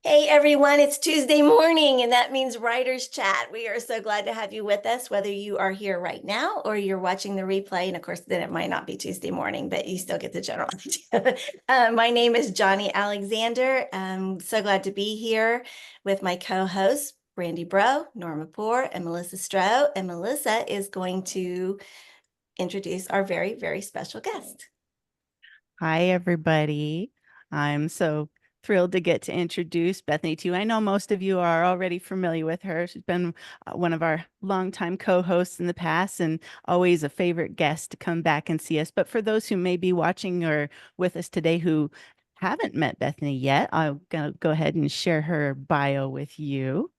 Hey everyone, it's Tuesday morning, and that means Writers Chat. We are so glad to have you with us, whether you are here right now or you're watching the replay. And of course, then it might not be Tuesday morning, but you still get the general idea. My name is Johnny Alexander. I'm so glad to be here with my co-hosts, Brandy Bro, Norma Poor, and Melissa Stroh. And Melissa is going to introduce our very, very special guest. Hi, everybody. I'm so thrilled to get to introduce Bethany to you. I know most of you are already familiar with her. She's been one of our longtime co-hosts in the past and always a favorite guest to come back and see us. But for those who may be watching or with us today who haven't met Bethany yet, I'm going to go ahead and share her bio with you.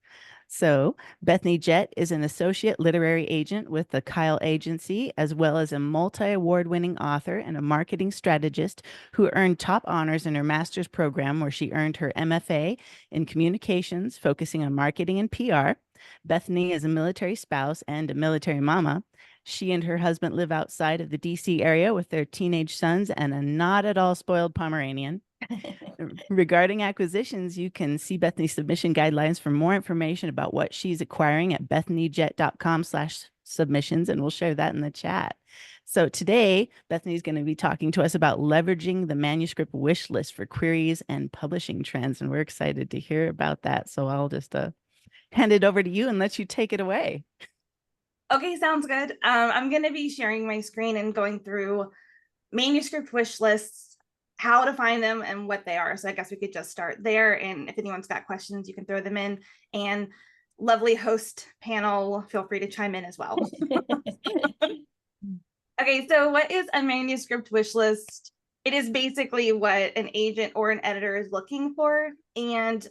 So, Bethany Jett is an associate literary agent with the C.Y.L.E agency, as well as a multi-award winning author and a marketing strategist who earned top honors in her master's program, where she earned her MFA in communications, focusing on marketing and PR. Bethany is a military spouse and a military mama. She and her husband live outside of the DC area with their teenage sons and a not at all spoiled Pomeranian. Regarding acquisitions, you can see Bethany's submission guidelines for more information about what she's acquiring at bethanyjett.com/submissions, and we'll share that in the chat. So today, Bethany's going to be talking to us about leveraging the manuscript wish list for queries and publishing trends, and we're excited to hear about that. So I'll just hand it over to you and let you take it away. Okay, sounds good. I'm going to be sharing my screen and going through manuscript wish lists, how to find them and what they are. So I guess we could just start there. And if anyone's got questions, you can throw them in. And lovely host panel, feel free to chime in as well. Okay, so what is a manuscript wish list? It is basically what an agent or an editor is looking for. And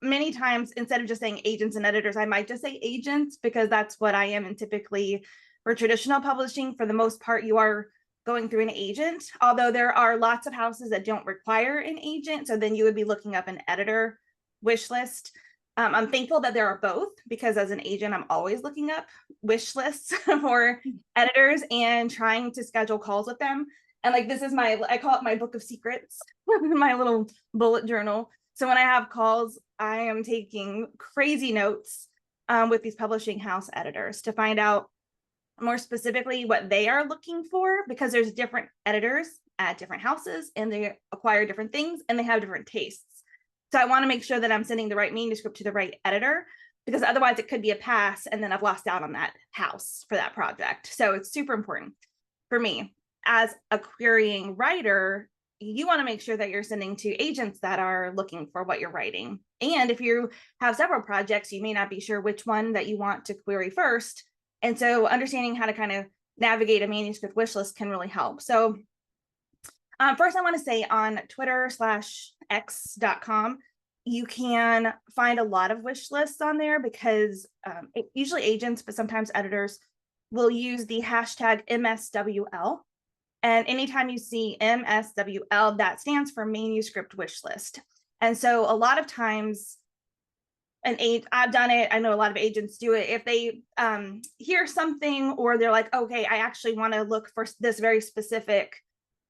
many times, instead of just saying agents and editors, I might just say agents because that's what I am. And typically for traditional publishing, for the most part, you are going through an agent, although there are lots of houses that don't require an agent. So then you would be looking up an editor wish list. I'm thankful that there are both because as an agent, I'm always looking up wish lists for editors and trying to schedule calls with them. And like, this is I call it my book of secrets, my little bullet journal. So when I have calls, I am taking crazy notes with these publishing house editors to find out more specifically what they are looking for, because there's different editors at different houses and they acquire different things and they have different tastes. So I want to make sure that I'm sending the right manuscript to the right editor, because otherwise it could be a pass and then I've lost out on that house for that project. So it's super important for me as a querying writer. You want to make sure that you're sending to agents that are looking for what you're writing. And if you have several projects, you may not be sure which one that you want to query first. And so understanding how to kind of navigate a manuscript wish list can really help. So first, I want to say on Twitter/x.com, you can find a lot of wish lists on there because usually agents, but sometimes editors will use the hashtag MSWL. And anytime you see MSWL, that stands for manuscript wish list. And so a lot of times, I've done it, I know a lot of agents do it, if they hear something or they're like, okay, I actually want to look for this very specific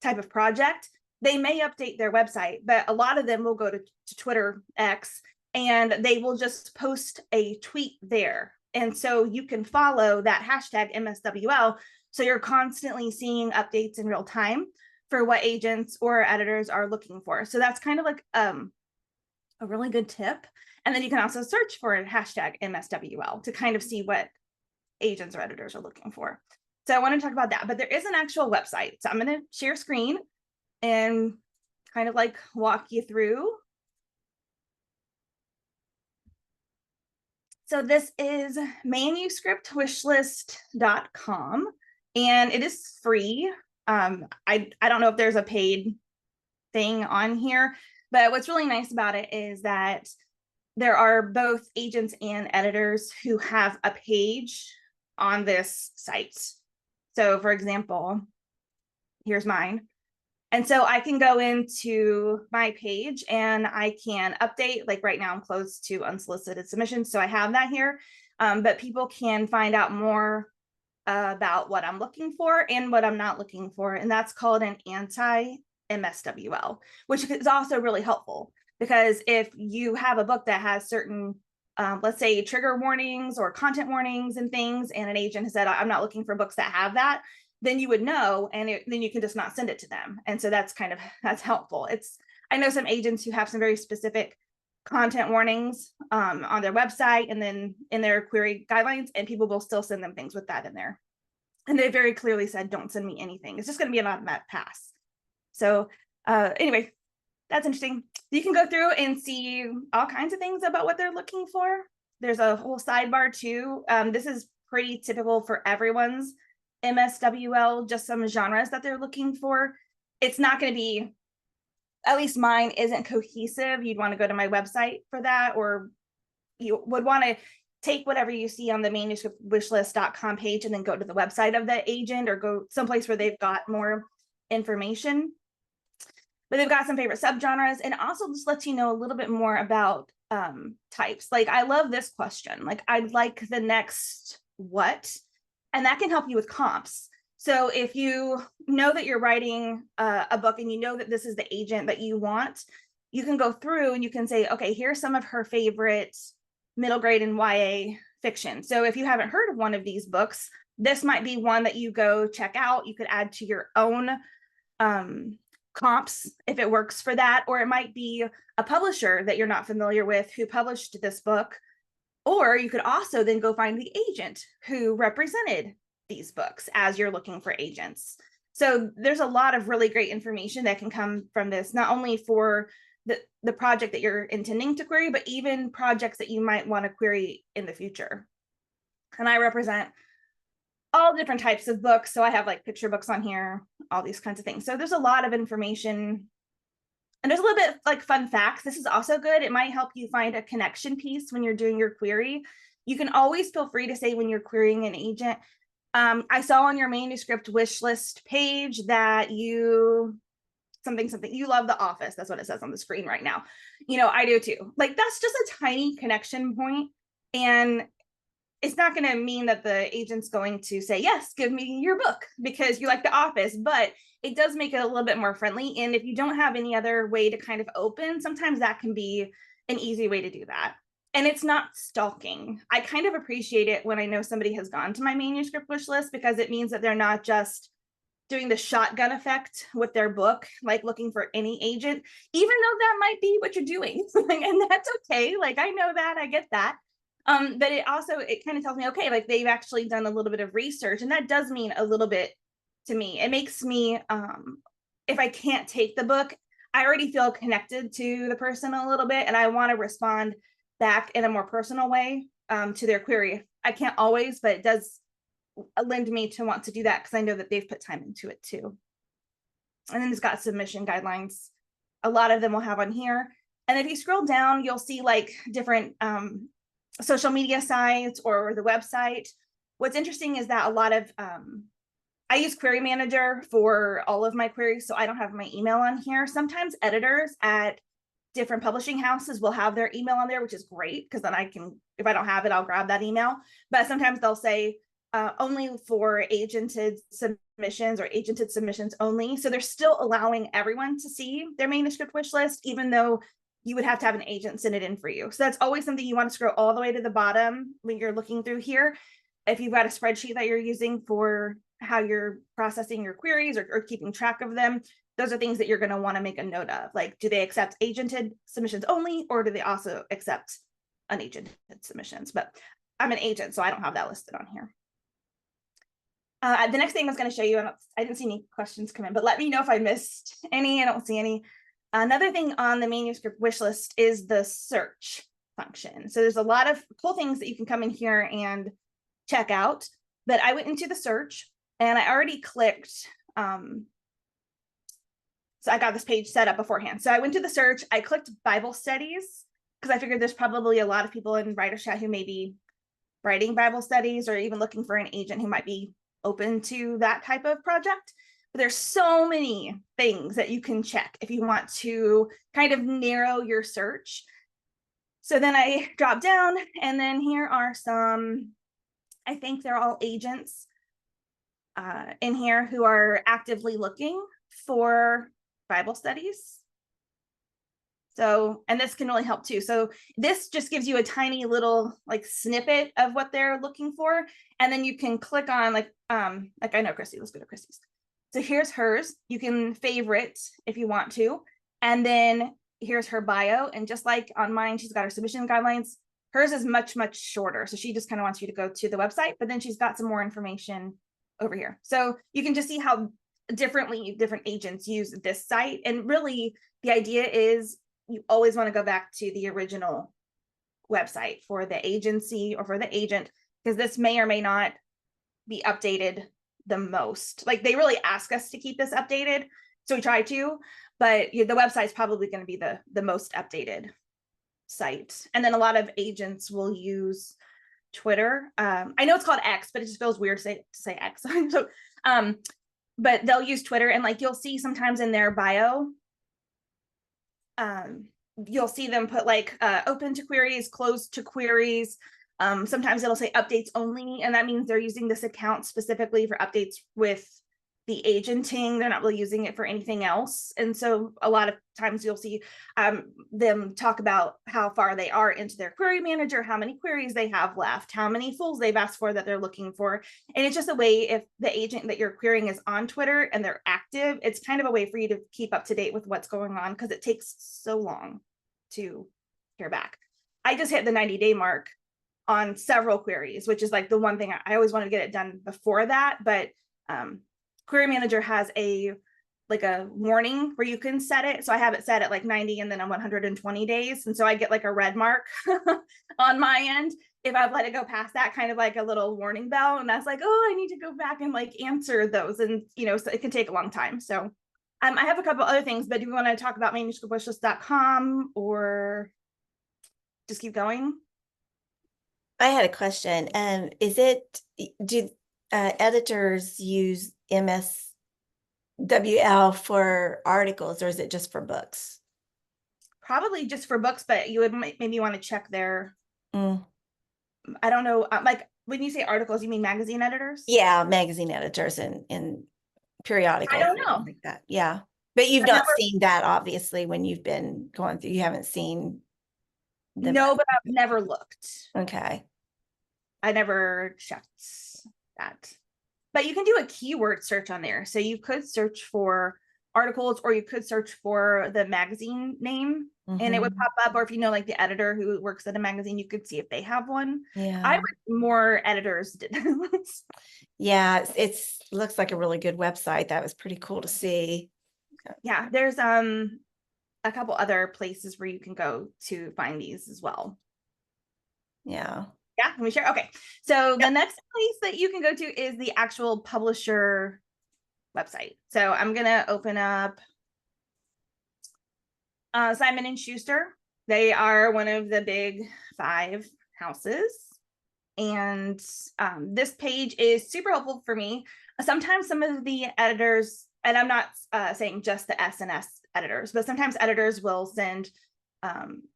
type of project, they may update their website, but a lot of them will go to Twitter X and they will just post a tweet there. And so you can follow that hashtag MSWL. So you're constantly seeing updates in real time for what agents or editors are looking for. So that's kind of like a really good tip. And then you can also search for hashtag MSWL to kind of see what agents or editors are looking for. So I want to talk about that, but there is an actual website. So I'm going to share screen and kind of like walk you through. So this is manuscriptwishlist.com and it is free. I don't know if there's a paid thing on here, but what's really nice about it is that there are both agents and editors who have a page on this site. So for example, here's mine. And so I can go into my page and I can update, like right now I'm closed to unsolicited submissions. So I have that here, but people can find out more about what I'm looking for and what I'm not looking for. And that's called an anti-MSWL, which is also really helpful Because if you have a book that has certain, let's say, trigger warnings or content warnings and things, and an agent has said, I'm not looking for books that have that, then you would know, and then you can just not send it to them. And so that's helpful. I know some agents who have some very specific content warnings on their website and then in their query guidelines, and people will still send them things with that in there. And they very clearly said, don't send me anything. It's just going to be an automatic pass. So anyway, that's interesting. You can go through and see all kinds of things about what they're looking for. There's a whole sidebar too. This is pretty typical for everyone's MSWL, just some genres that they're looking for. It's not going to be, at least mine isn't cohesive. You'd want to go to my website for that, or you would want to take whatever you see on the manuscriptwishlist.com page and then go to the website of the agent, or go someplace where they've got more information. But they've got some favorite subgenres, and also just lets you know a little bit more about types. Like, I love this question. Like, I'd like the next what? And that can help you with comps. So if you know that you're writing a book and you know that this is the agent that you want, you can go through and you can say, okay, here's some of her favorite middle grade and YA fiction. So if you haven't heard of one of these books, this might be one that you go check out. You could add to your own comps if it works for that, or it might be a publisher that you're not familiar with who published this book. Or you could also then go find the agent who represented these books as you're looking for agents. So there's a lot of really great information that can come from this, not only for the project that you're intending to query, but even projects that you might want to query in the future. And I represent all different types of books. So I have like picture books on here, all these kinds of things. So there's a lot of information. And there's a little bit like fun facts. This is also good. It might help you find a connection piece when you're doing your query. You can always feel free to say when you're querying an agent, I saw on your manuscript wish list page that you something, you love The Office. That's what it says on the screen right now. You know, I do too. Like, that's just a tiny connection point. And it's not going to mean that the agent's going to say, yes, give me your book because you like The Office, but it does make it a little bit more friendly. And if you don't have any other way to kind of open, sometimes that can be an easy way to do that. And it's not stalking. I kind of appreciate it when I know somebody has gone to my manuscript wish list, because it means that they're not just doing the shotgun effect with their book, like looking for any agent, even though that might be what you're doing. And that's okay. Like, I know that, I get that. But it kind of tells me, okay, like they've actually done a little bit of research, and that does mean a little bit to me. It makes me, if I can't take the book, I already feel connected to the person a little bit, and I want to respond back in a more personal way to their query. I can't always, but it does lend me to want to do that because I know that they've put time into it too. And then it's got submission guidelines. A lot of them will have on here. And if you scroll down, you'll see like different social media sites or the website. What's interesting is that a lot of, I use Query Manager for all of my queries, so I don't have my email on here. Sometimes editors at different publishing houses will have their email on there, which is great, because then I can, if I don't have it, I'll grab that email. But sometimes they'll say only for agented submissions or agented submissions only. So they're still allowing everyone to see their manuscript wish list, even though you would have to have an agent send it in for you. So that's always something you want to scroll all the way to the bottom when you're looking through here. If you've got a spreadsheet that you're using for how you're processing your queries or keeping track of them, those are things that you're going to want to make a note of. Like, do they accept agented submissions only, or do they also accept unagented submissions? But I'm an agent, so I don't have that listed on here. The next thing I was going to show you, I didn't see any questions come in, but let me know if I missed any. I don't see any. Another thing on the manuscript wish list is the search function. So there's a lot of cool things that you can come in here and check out. But I went into the search and I already clicked. So I got this page set up beforehand. So I went to the search, I clicked Bible studies, because I figured there's probably a lot of people in Writer's Chat who may be writing Bible studies or even looking for an agent who might be open to that type of project. But there's so many things that you can check if you want to kind of narrow your search. So then I drop down, and then here are some, I think they're all agents in here who are actively looking for Bible studies. So, and this can really help too. So this just gives you a tiny little like snippet of what they're looking for. And then you can click on like I know Christy, let's go to Christy's. So here's hers. You can favorite if you want to. And then here's her bio. And just like on mine, she's got her submission guidelines. Hers is much, much shorter. So she just kind of wants you to go to the website, but then she's got some more information over here. So you can just see how differently different agents use this site. And really the idea is you always want to go back to the original website for the agency or for the agent, because this may or may not be updated the most. Like they really ask us to keep this updated, so we try to, but the website is probably going to be the most updated site. And then a lot of agents will use Twitter. I know it's called X, but it just feels weird to say X. So but they'll use Twitter, and like you'll see sometimes in their bio, you'll see them put like open to queries, closed to queries. Sometimes it'll say updates only, and that means they're using this account specifically for updates with the agenting. They're not really using it for anything else. And so a lot of times you'll see them talk about how far they are into their query manager, how many queries they have left, how many fulls they've asked for that they're looking for. And it's just a way, if the agent that you're querying is on Twitter and they're active, it's kind of a way for you to keep up to date with what's going on, because it takes so long to hear back. I just hit the 90-day mark on several queries, which is like the one thing I always want to get it done before that. But Query Manager has a warning where you can set it. So I have it set at like 90 and then I'm 120 days. And so I get like a red mark on my end if I've let it go past that, kind of like a little warning bell. And that's like, oh, I need to go back and like answer those. And, so it can take a long time. So I have a couple other things, but do we want to talk about manuscriptwishlist.com or just keep going? I had a question. Do editors use MSWL for articles, or is it just for books? Probably just for books, but you would maybe want to check their, I don't know, like when you say articles, you mean magazine editors? Yeah, magazine editors and periodicals. I don't know. Like that. Yeah. But you've not seen that, obviously, when you've been going through, you haven't seen. No, but I've never looked. Okay. I never checked that. But you can do a keyword search on there. So you could search for articles, or you could search for the magazine name, and it would pop up. Or if you know like the editor who works at a magazine, you could see if they have one. Yeah. I wish more editors did. Yeah, it's looks like a really good website. That was pretty cool to see. Yeah, there's a couple other places where you can go to find these as well. Yeah. Yeah, let me share. Okay, so the next place that you can go to is the actual publisher website. So I'm gonna open up Simon & Schuster. They are one of the big 5 houses. And this page is super helpful for me. Sometimes some of the editors, and I'm not saying just the S&S editors, but sometimes editors will send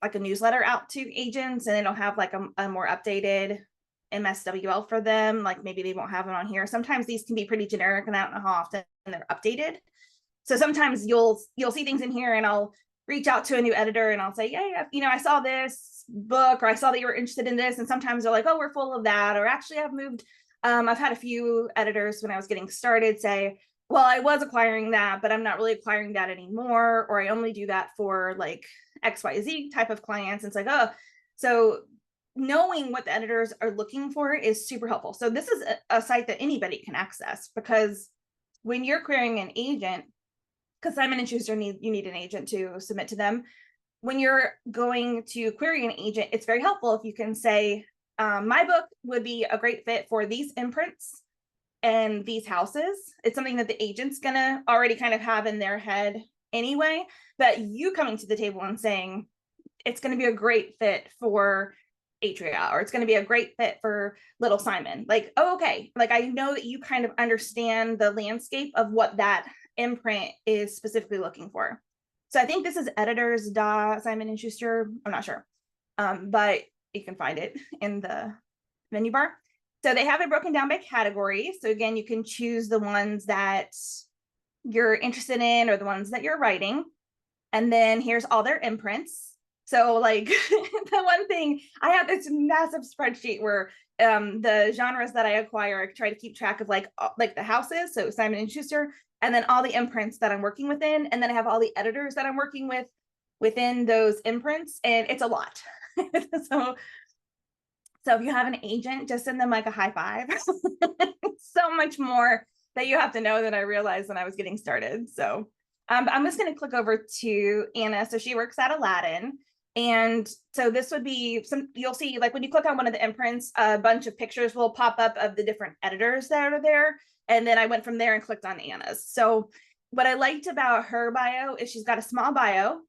like a newsletter out to agents, and it'll have like a more updated MSWL for them. Like maybe they won't have it on here. Sometimes these can be pretty generic, and I don't know how often they're updated. So sometimes you'll see things in here, and I'll reach out to a new editor and I'll say, yeah, I saw this book, or I saw that you were interested in this. And sometimes they're like, oh, we're full of that. Or actually I've moved. I've had a few editors when I was getting started say, well, I was acquiring that, but I'm not really acquiring that anymore. Or I only do that for like XYZ type of clients. And it's like, oh, so knowing what the editors are looking for is super helpful. So this is a site that anybody can access, because when you're querying an agent, because Simon & Schuster you need an agent to submit to them. When you're going to query an agent, it's very helpful if you can say, my book would be a great fit for these imprints and these houses. It's something that the agent's gonna already kind of have in their head anyway, but you coming to the table and saying, it's gonna be a great fit for Atria, or it's going to be a great fit for Little Simon. Like, oh, okay. Like, I know that you kind of understand the landscape of what that imprint is specifically looking for. So I think this is editors.Simon & Schuster. I'm not sure, but you can find it in the menu bar. So they have it broken down by category. So again, you can choose the ones that you're interested in or the ones that you're writing. And then here's all their imprints. So like the one thing, I have this massive spreadsheet where the genres that I acquire, I try to keep track of like the houses, so Simon and Schuster, and then all the imprints that I'm working within, and then I have all the editors that I'm working with within those imprints, and it's a lot. So if you have an agent, just send them like a high five. So much more that you have to know that I realized when I was getting started. So I'm just going to click over to Anna. So she works at Aladdin. And so this would be you'll see like when you click on one of the imprints, a bunch of pictures will pop up of the different editors that are there. And then I went from there and clicked on Anna's. So what I liked about her bio is she's got a small bio,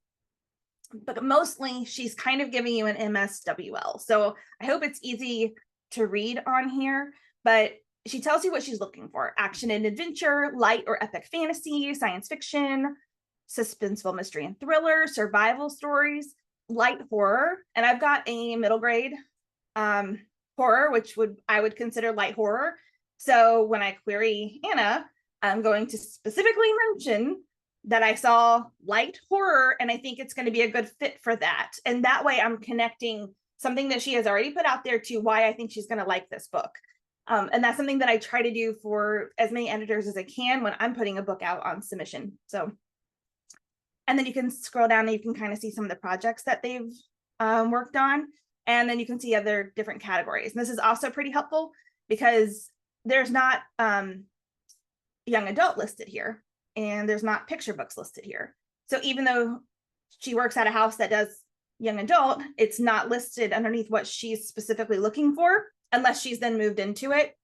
but mostly she's kind of giving you an MSWL. So I hope it's easy to read on here, but she tells you what she's looking for: action and adventure, light or epic fantasy, science fiction, suspenseful mystery and thriller, survival stories, light horror. And I've got a middle grade horror, which I would consider light horror. So when I query Anna, I'm going to specifically mention that I saw light horror, and I think it's going to be a good fit for that. And that way I'm connecting something that she has already put out there to why I think she's going to like this book. And that's something that I try to do for as many editors as I can when I'm putting a book out on submission. So, and then you can scroll down and you can kind of see some of the projects that they've worked on. And then you can see other different categories. And this is also pretty helpful because there's not young adult listed here, and there's not picture books listed here. So even though she works at a house that does young adult, it's not listed underneath what she's specifically looking for, unless she's then moved into it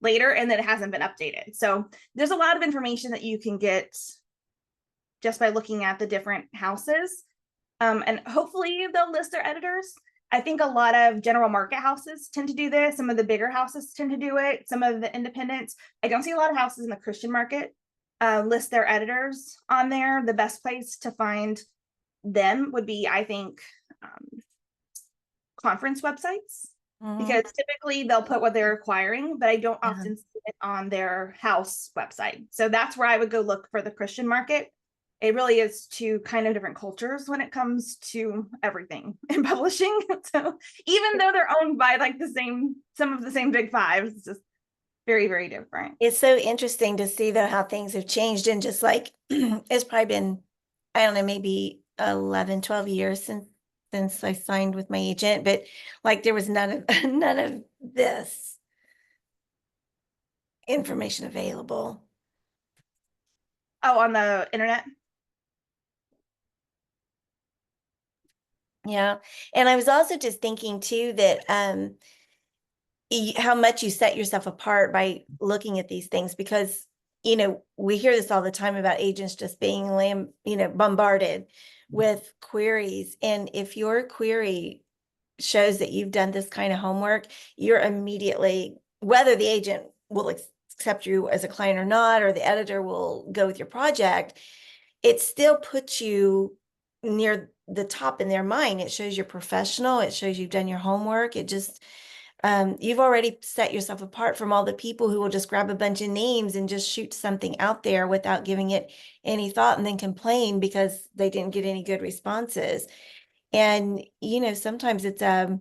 later and then it hasn't been updated. So there's a lot of information that you can get just by looking at the different houses. And hopefully they'll list their editors. I think a lot of general market houses tend to do this. Some of the bigger houses tend to do it. Some of the independents. I don't see a lot of houses in the Christian market list their editors on there. The best place to find them would be, I think, conference websites, because typically they'll put what they're acquiring, but I don't often see it on their house website. So that's where I would go look for the Christian market. It really is two kind of different cultures when it comes to everything in publishing. So even though they're owned by like some of the same big fives, it's just very, very different. It's so interesting to see though how things have changed, and just like it's probably been, I don't know, maybe 11, 12 years since I signed with my agent, but like there was none of this information available. Oh, on the internet? Yeah. And I was also just thinking too that how much you set yourself apart by looking at these things, because we hear this all the time about agents just being bombarded with queries. And if your query shows that you've done this kind of homework, you're immediately, whether the agent will accept you as a client or not, or the editor will go with your project, it still puts you near the top in their mind. It shows you're professional. It shows you've done your homework. It just, you've already set yourself apart from all the people who will just grab a bunch of names and just shoot something out there without giving it any thought and then complain because they didn't get any good responses. And, sometimes it's a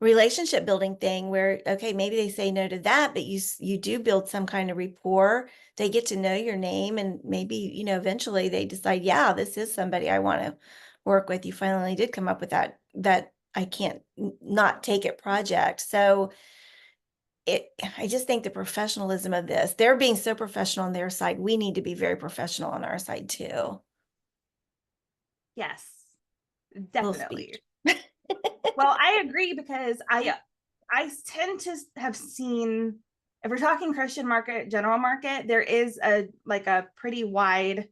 relationship building thing where, okay, maybe they say no to that, but you do build some kind of rapport. They get to know your name, and maybe, eventually they decide, yeah, this is somebody I want to work with. You finally did come up with that I can't not take it project. So I just think the professionalism of this, they're being so professional on their side. We need to be very professional on our side too. Yes, definitely. Well, I agree, because I tend to have seen, if we're talking Christian market, general market, there is a pretty wide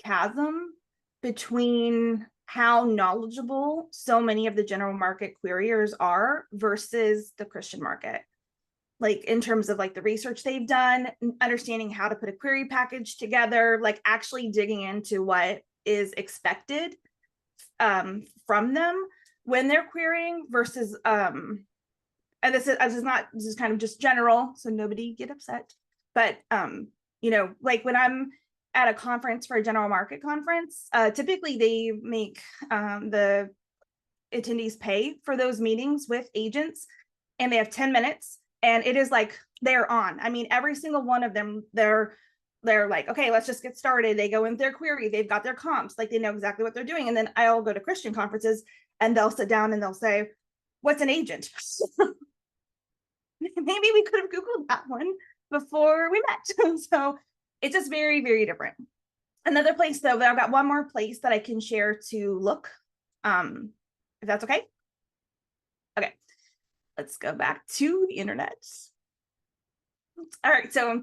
chasm between how knowledgeable so many of the general market queriers are versus the Christian market. Like in terms of like the research they've done, understanding how to put a query package together, like actually digging into what is expected from them when they're querying versus and this is kind of just general, so nobody get upset, but like when I'm at a conference for a general market conference, typically they make the attendees pay for those meetings with agents, and they have 10 minutes, and it is like they're on. I mean, every single one of them, they're like, okay, let's just get started. They go in their query, they've got their comps, like they know exactly what they're doing. And then I'll go to Christian conferences and they'll sit down and they'll say, what's an agent? Maybe we could have Googled that one before we met. So it's just very, very different. Another place though, that I've got one more place that I can share to look, if that's okay. Okay, let's go back to the internet. All right, so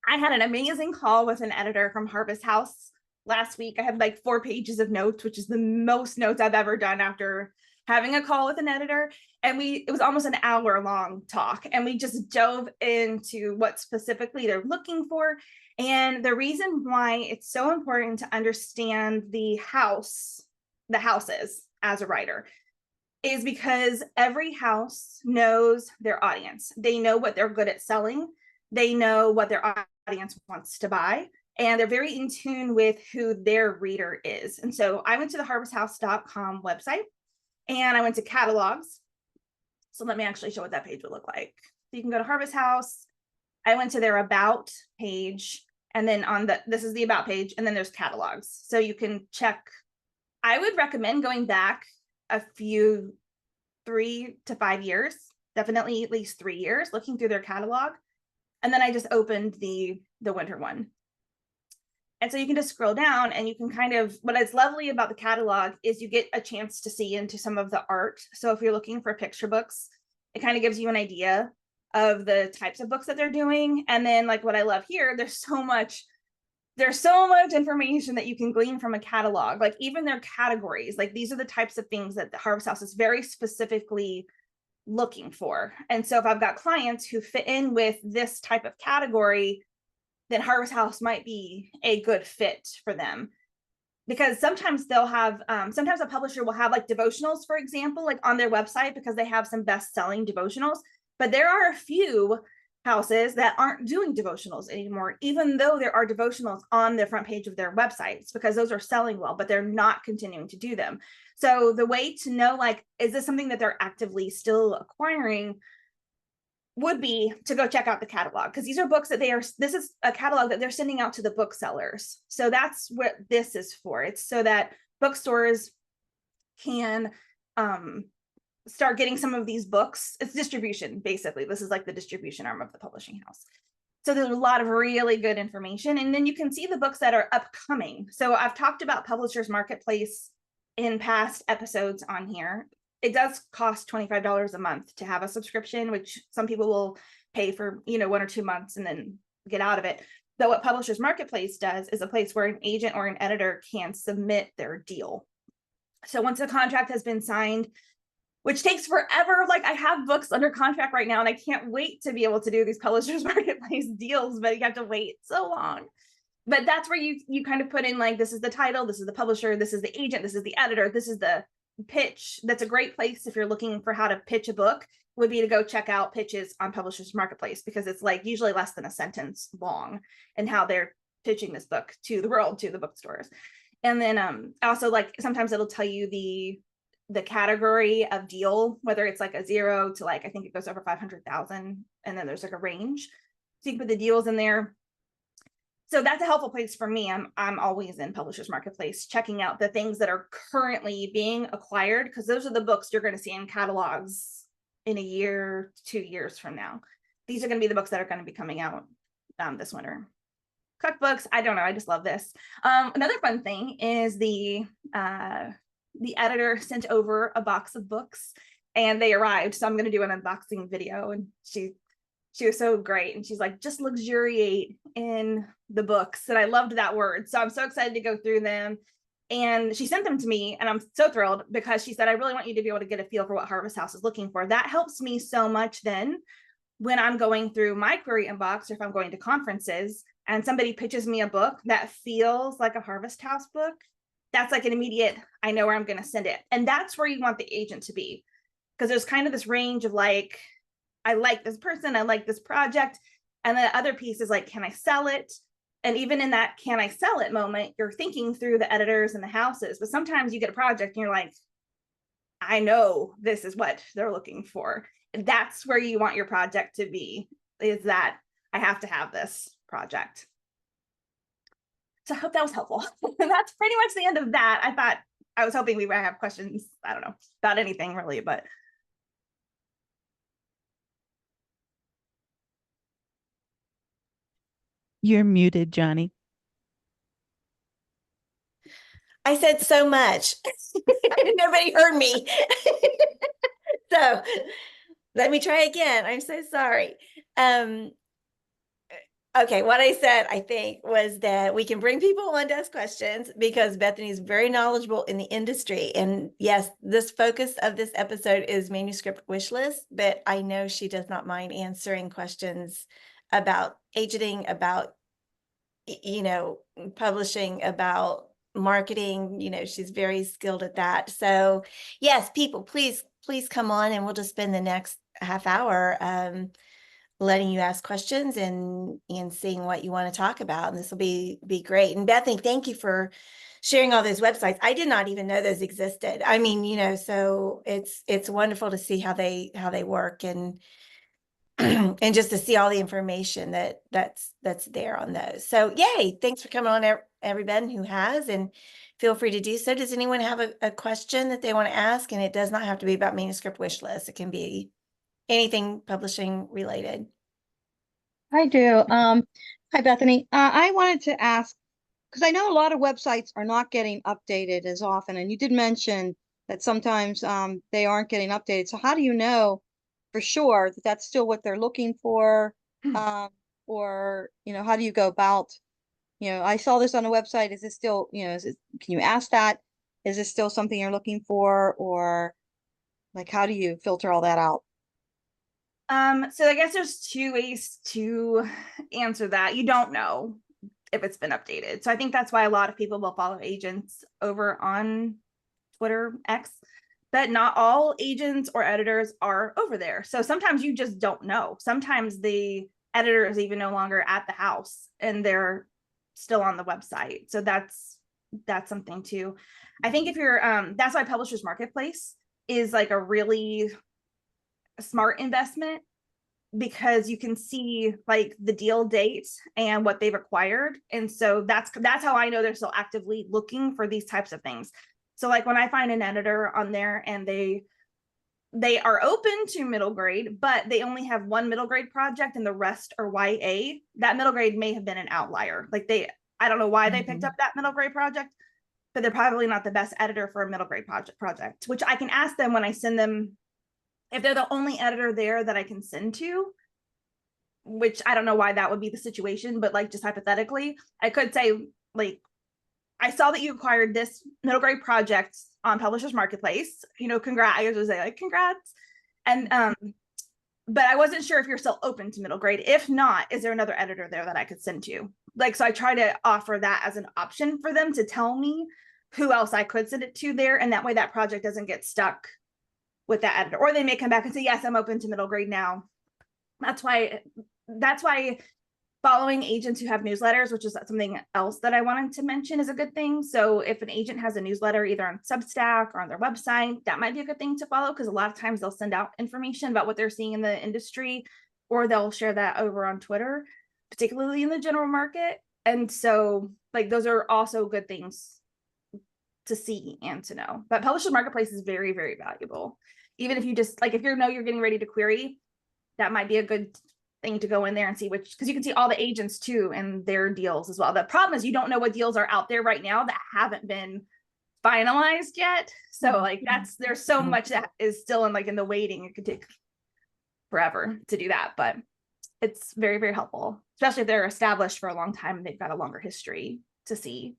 I had an amazing call with an editor from Harvest House last week. I had like 4 pages of notes, which is the most notes I've ever done after having a call with an editor. And it was almost an hour-long talk. And we just dove into what specifically they're looking for. And the reason why it's so important to understand the houses as a writer is because every house knows their audience. They know what they're good at selling. They know what their audience wants to buy, and they're very in tune with who their reader is. And so I went to the harvesthouse.com website and I went to catalogs. So let me actually show what that page would look like. So you can go to Harvest House. I went to their about page, and then this is the about page, and then there's catalogs. So you can check. I would recommend going back a few 3 to 5 years, definitely at least 3 years, looking through their catalog. And then I just opened the winter one. And so you can just scroll down and you can kind of, what is lovely about the catalog is you get a chance to see into some of the art. So if you're looking for picture books, it kind of gives you an idea of the types of books that they're doing. And then like what I love here, there's so much information that you can glean from a catalog, like even their categories, like these are the types of things that the Harvest House is very specifically looking for. And so if I've got clients who fit in with this type of category, then Harvest House might be a good fit for them. Because sometimes they'll have, sometimes a publisher will have like devotionals, for example, like on their website because they have some best-selling devotionals. But there are a few houses that aren't doing devotionals anymore, even though there are devotionals on the front page of their websites, because those are selling well, but they're not continuing to do them. So the way to know, like, is this something that they're actively still acquiring, would be to go check out the catalog, because these are books that this is a catalog that they're sending out to the booksellers. So that's what this is for. It's so that bookstores can start getting some of these books. It's distribution, basically. This is like the distribution arm of the publishing house. So there's a lot of really good information. And then you can see the books that are upcoming. So I've talked about Publishers Marketplace in past episodes on here. It does cost $25 a month to have a subscription, which some people will pay for, 1 or 2 months and then get out of it. But what Publishers Marketplace does is a place where an agent or an editor can submit their deal. So once a contract has been signed, which takes forever, like I have books under contract right now and I can't wait to be able to do these Publishers Marketplace deals, but you have to wait so long. But that's where you kind of put in, like, this is the title, this is the publisher, this is the agent, this is the editor, this is the pitch. That's a great place if you're looking for how to pitch a book, would be to go check out pitches on Publishers Marketplace, because it's like usually less than a sentence long and how they're pitching this book to the world, to the bookstores. And then also, like, sometimes it'll tell you the category of deal, whether it's like a 0 to, like, I think it goes over 500,000, and then there's like a range, so you can put the deals in there. So that's a helpful place for me. I'm always in Publishers Marketplace checking out the things that are currently being acquired, because those are the books you're going to see in catalogs in a year, 2 years from now. These are going to be the books that are going to be coming out this winter. Cookbooks, I don't know, I just love this. Another fun thing is the editor sent over a box of books and they arrived. So I'm going to do an unboxing video, and she was so great. And she's like, just luxuriate in the books. And I loved that word. So I'm so excited to go through them. And she sent them to me, and I'm so thrilled, because she said, I really want you to be able to get a feel for what Harvest House is looking for. That helps me so much then when I'm going through my query inbox, or if I'm going to conferences and somebody pitches me a book that feels like a Harvest House book, that's like an immediate, I know where I'm going to send it. And that's where you want the agent to be, because there's kind of this range of, like, I like this person, I like this project. And the other piece is like, can I sell it? And even in that can I sell it moment, you're thinking through the editors and the houses. But sometimes you get a project and you're like, I know this is what they're looking for. And that's where you want your project to be, is that I have to have this project. So I hope that was helpful. And that's pretty much the end of that. I was hoping we would have questions, I don't know, about anything really, but. You're muted, Johnny. I said so much. Nobody heard me. So let me try again. I'm so sorry. Okay, what I said, I think, was that we can bring people on to ask questions because Bethany is very knowledgeable in the industry. And yes, this focus of this episode is manuscript wish list, but I know she does not mind answering questions about agenting, about, publishing, about marketing. She's very skilled at that. So yes, people, please come on, and we'll just spend the next half hour letting you ask questions and seeing what you want to talk about. And this will be great. And Bethany, thank you for sharing all those websites. I did not even know those existed. I mean, so it's wonderful to see how they work, and and just to see all the information that's there on those. So yay, thanks for coming on, everyone who has, and feel free to do so. Does anyone have a question that they want to ask? And it does not have to be about manuscript wish list. It can be anything publishing related. I do. Hi, Bethany. I wanted to ask, because I know a lot of websites are not getting updated as often, and you did mention that sometimes they aren't getting updated. So how do you know for sure that that's still what they're looking for? Or, how do you go about, I saw this on a website. Is this still, can you ask that? Is this still something you're looking for? Or like, how do you filter all that out? So I guess there's two ways to answer that. You don't know if it's been updated. So I think that's why a lot of people will follow agents over on Twitter, X, but not all agents or editors are over there. So sometimes you just don't know. Sometimes the editor is even no longer at the house and they're still on the website. So that's something too. I think if you're that's why Publishers Marketplace is like a really smart investment, because you can see like the deal date and what they've acquired. And so that's how I know they're still actively looking for these types of things. So like when I find an editor on there and they are open to middle grade, but they only have one middle grade project and the rest are YA, that middle grade may have been an outlier. Like I don't know why they picked up that middle grade project, but they're probably not the best editor for a middle grade project, which I can ask them when I send them, if they're the only editor there that I can send to, which I don't know why that would be the situation, but like just hypothetically, I could say, like, I saw that you acquired this middle grade project on Publishers Marketplace, congrats. I usually say like, congrats. And, but I wasn't sure if you're still open to middle grade. If not, is there another editor there that I could send to? Like, so I try to offer that as an option for them to tell me who else I could send it to there. And that way that project doesn't get stuck with that editor, or they may come back and say, yes, I'm open to middle grade now. That's why following agents who have newsletters, which is something else that I wanted to mention, is a good thing. So if an agent has a newsletter either on Substack or on their website, that might be a good thing to follow, because a lot of times they'll send out information about what they're seeing in the industry, or they'll share that over on Twitter, particularly in the general market. And so like those are also good things to see and to know. But Publishers Marketplace is very, very valuable. Even if you just like, if you're getting ready to query, that might be a good thing to go in there and see which, because you can see all the agents too and their deals as well. The problem is you don't know what deals are out there right now that haven't been finalized yet. So like there's so much that is still in the waiting. It could take forever to do that, but it's very, very helpful, especially if they're established for a long time and they've got a longer history to see.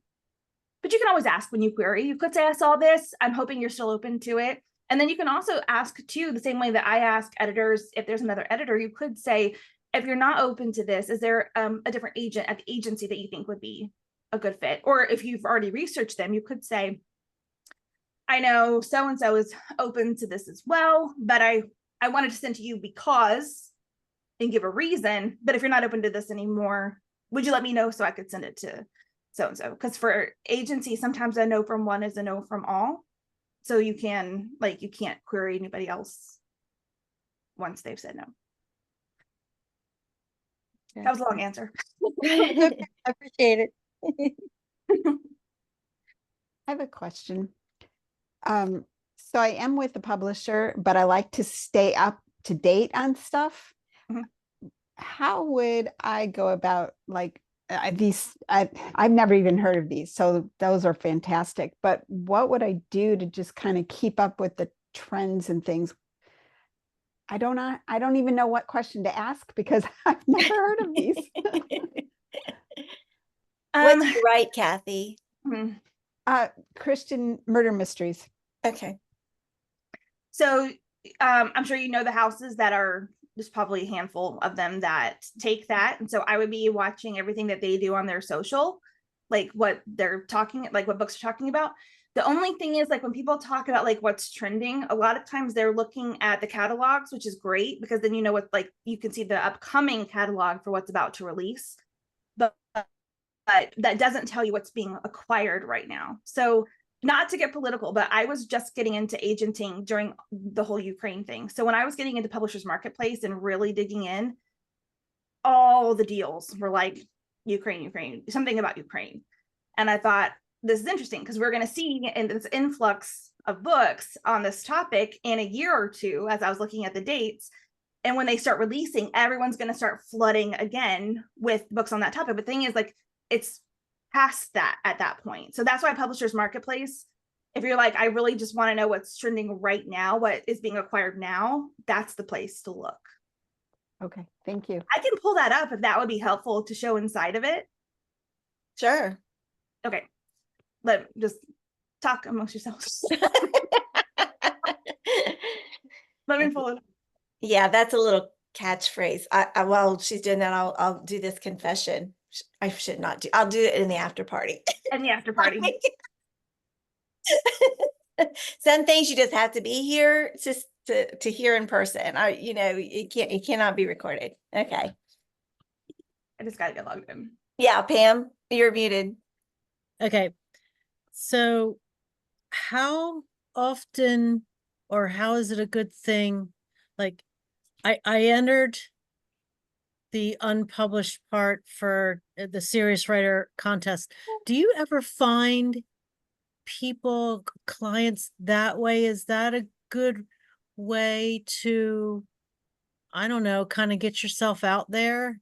But you can always ask when you query. You could say, I saw this, I'm hoping you're still open to it. And then you can also ask too, the same way that I ask editors, if there's another editor, you could say, if you're not open to this, is there a different agent at the agency that you think would be a good fit? Or if you've already researched them, you could say, I know so-and-so is open to this as well, but I wanted to send to you because, and give a reason, but if you're not open to this anymore, would you let me know so I could send it to so-and-so? Because for agency, sometimes a no from one is a no from all. So you can, like, you can't query anybody else once they've said no. Okay. That was a long answer. I appreciate it. I have a question. So I am with the publisher, but I like to stay up to date on stuff. Mhm. How would I go about like these? I've never even heard of these, so those are fantastic. But what would I do to just kind of keep up with the trends and things? I don't know. I don't even know what question to ask because I've never heard of these. What do you write, Kathy? hmm. Christian murder mysteries. Okay. So I'm sure you know the houses that are, there's probably a handful of them that take that. And so I would be watching everything that they do on their social, like what they're talking, like what books are talking about. The only thing is, like, when people talk about like what's trending, a lot of times they're looking at the catalogs, which is great because then you know what, like, you can see the upcoming catalog for what's about to release. But that doesn't tell you what's being acquired right now. So not to get political, but I was just getting into agenting during the whole Ukraine thing. So when I was getting into Publishers Marketplace and really digging in, all the deals were like Ukraine, something about Ukraine. And I thought, this is interesting because we're going to see this influx of books on this topic in a year or two as I was looking at the dates. And when they start releasing, everyone's going to start flooding again with books on that topic. But the thing is, like, it's past that at that point. So that's why Publishers Marketplace, if you're like, I really just want to know what's trending right now, what is being acquired now, that's the place to look. Okay, thank you. I can pull that up if that would be helpful to show inside of it. Sure. Okay. Just talk amongst yourselves. Let me pull it up. Yeah, that's a little catchphrase. While she's doing that, I'll do this confession. I should not do. I'll do it in the after party. And the after party. Some things you just have to be here just to hear in person. It cannot be recorded. Okay. I just gotta get logged in. Yeah, Pam, you're muted. Okay. So how often, or how is it a good thing? Like I entered the unpublished part for the serious writer contest. Do you ever find people, clients that way? Is that a good way to, I don't know, kind of get yourself out there?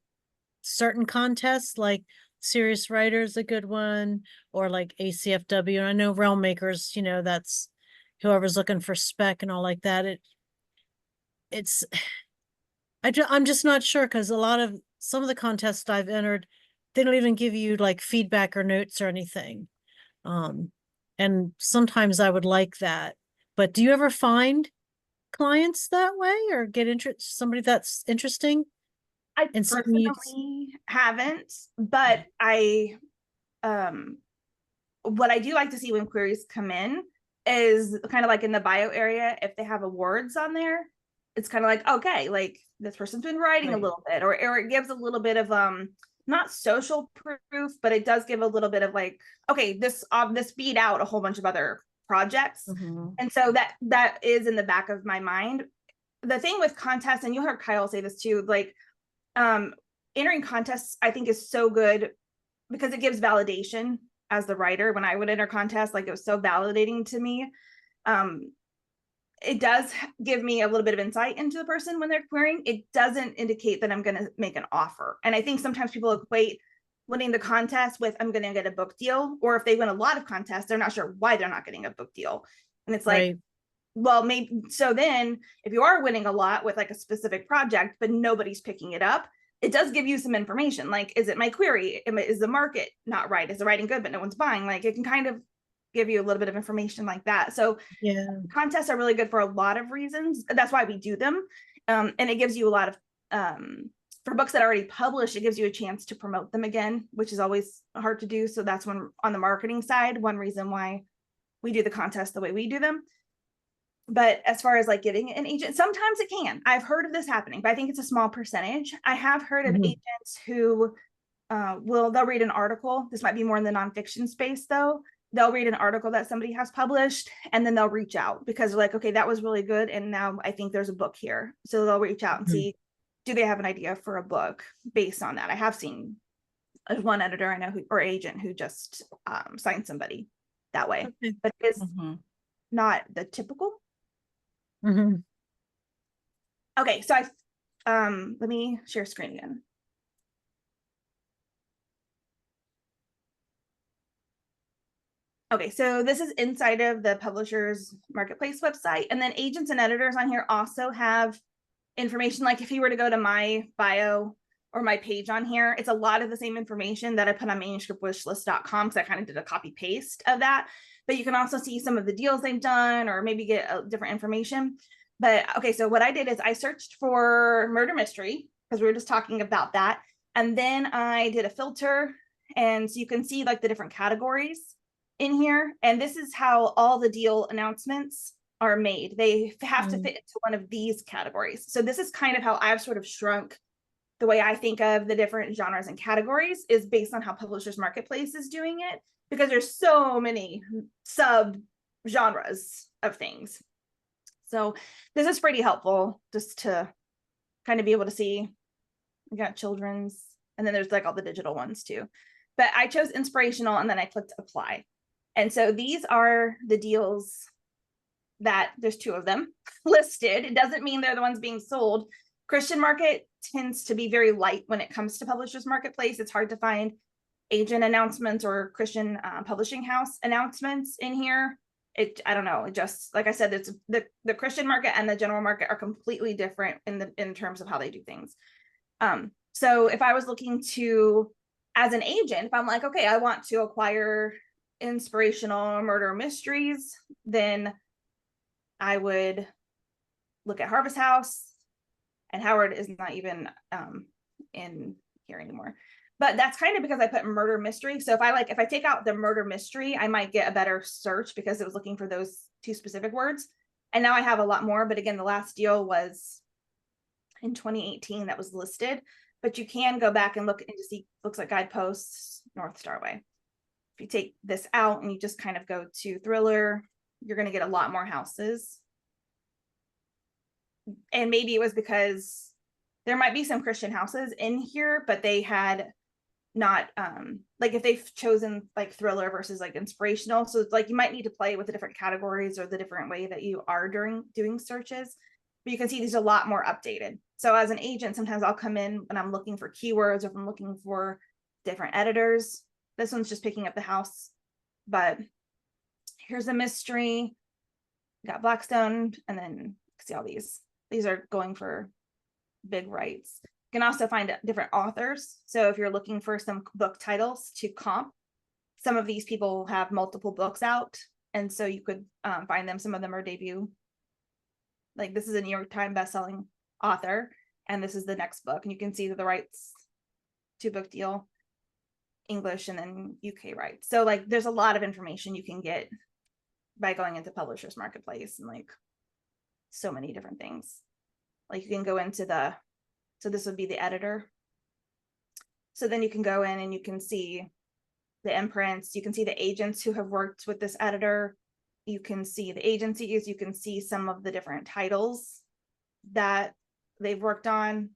Certain contests like Serious Writer is a good one, or like ACFW. And I know Realm Makers, that's whoever's looking for spec and all like that. I'm just not sure because some of the contests I've entered, they don't even give you like feedback or notes or anything. And sometimes I would like that. But do you ever find clients that way or get somebody that's interesting? I And personally haven't, but what I do like to see when queries come in is kind of like in the bio area, if they have awards on there, it's kind of like, okay, like this person's been writing a little bit, or it gives a little bit of not social proof, but it does give a little bit of like, okay, this beat out a whole bunch of other projects. Mm-hmm. And so that is in the back of my mind. The thing with contests, and you'll hear Kyle say this too, like entering contests, I think, is so good because it gives validation as the writer. When I would enter contests, like, it was so validating to me. It does give me a little bit of insight into the person when they're querying. It doesn't indicate that I'm going to make an offer. And I think sometimes people equate winning the contest with I'm going to get a book deal, or if they win a lot of contests, they're not sure why they're not getting a book deal. And it's like, right. Well, maybe so then if you are winning a lot with like a specific project, but nobody's picking it up, it does give you some information. Like, is it my query? Is the market not right? Is the writing good, but no one's buying? Like, it can kind of give you a little bit of information like that. So Yeah. contests are really good for a lot of reasons. That's why we do them. And it gives you a lot of, for books that are already published, it gives you a chance to promote them again, which is always hard to do. So that's when, on the marketing side, one reason why we do the contest the way we do them. But as far as like getting an agent, sometimes it can. I've heard of this happening, but I think it's a small percentage. I have heard of agents who they'll read an article. This might be more in the nonfiction space though. They'll read an article that somebody has published and then they'll reach out because they're like, okay, that was really good. And now I think there's a book here. So they'll reach out and see, do they have an idea for a book based on that? I have seen one editor I know or agent who just signed somebody that way, but it's not the typical. Okay, so let me share screen again. Okay, so this is inside of the publisher's marketplace website, and then agents and editors on here also have information. Like if you were to go to my bio or my page on here, it's a lot of the same information that I put on manuscriptwishlist.com because I kind of did a copy paste of that. But you can also see some of the deals they've done or maybe get different information. But okay, so what I did is I searched for murder mystery because we were just talking about that. And then I did a filter. And so you can see like the different categories in here. And this is how all the deal announcements are made. They have to fit into one of these categories. So this is kind of how I've sort of shrunk the way I think of the different genres and categories is based on how Publishers Marketplace is doing it, because there's so many sub genres of things. So this is pretty helpful just to kind of be able to see. We got children's, and then there's like all the digital ones too. But I chose inspirational and then I clicked apply. And so these are the deals that there's 2 of them listed. It doesn't mean they're the ones being sold. Christian market tends to be very light when it comes to Publishers Marketplace. It's hard to find agent announcements or Christian publishing house announcements in here. I don't know. It just, like I said, it's the Christian market and the general market are completely different in terms of how they do things. So if I was looking to, as an agent, if I'm like, okay, I want to acquire inspirational murder mysteries, then I would look at Harvest House, and Howard is not even in here anymore. But that's kind of because I put murder mystery. So if I take out the murder mystery, I might get a better search because it was looking for those 2 specific words. And now I have a lot more. But again, the last deal was in 2018 that was listed. But you can go back and look and see, looks like Guideposts, North Star Way. If you take this out and you just kind of go to thriller, you're going to get a lot more houses. And maybe it was because there might be some Christian houses in here, but they had not like if they've chosen like thriller versus like inspirational. So it's like you might need to play with the different categories or the different way that you are doing searches. But you can see these are a lot more updated. So as an agent, sometimes I'll come in when I'm looking for keywords or if I'm looking for different editors. This one's just picking up the house, but here's a mystery. Got Blackstone, and then see all these. These are going for big rights. You can also find different authors. So if you're looking for some book titles to comp, some of these people have multiple books out. And so you could find them. Some of them are debut. Like this is a New York Times bestselling author. And this is the next book. And you can see that the rights to book deal, English, and then UK rights. So like there's a lot of information you can get by going into Publishers Marketplace and like so many different things. Like you can go into so this would be the editor. So then you can go in and you can see the imprints. You can see the agents who have worked with this editor. You can see the agencies. You can see some of the different titles that they've worked on.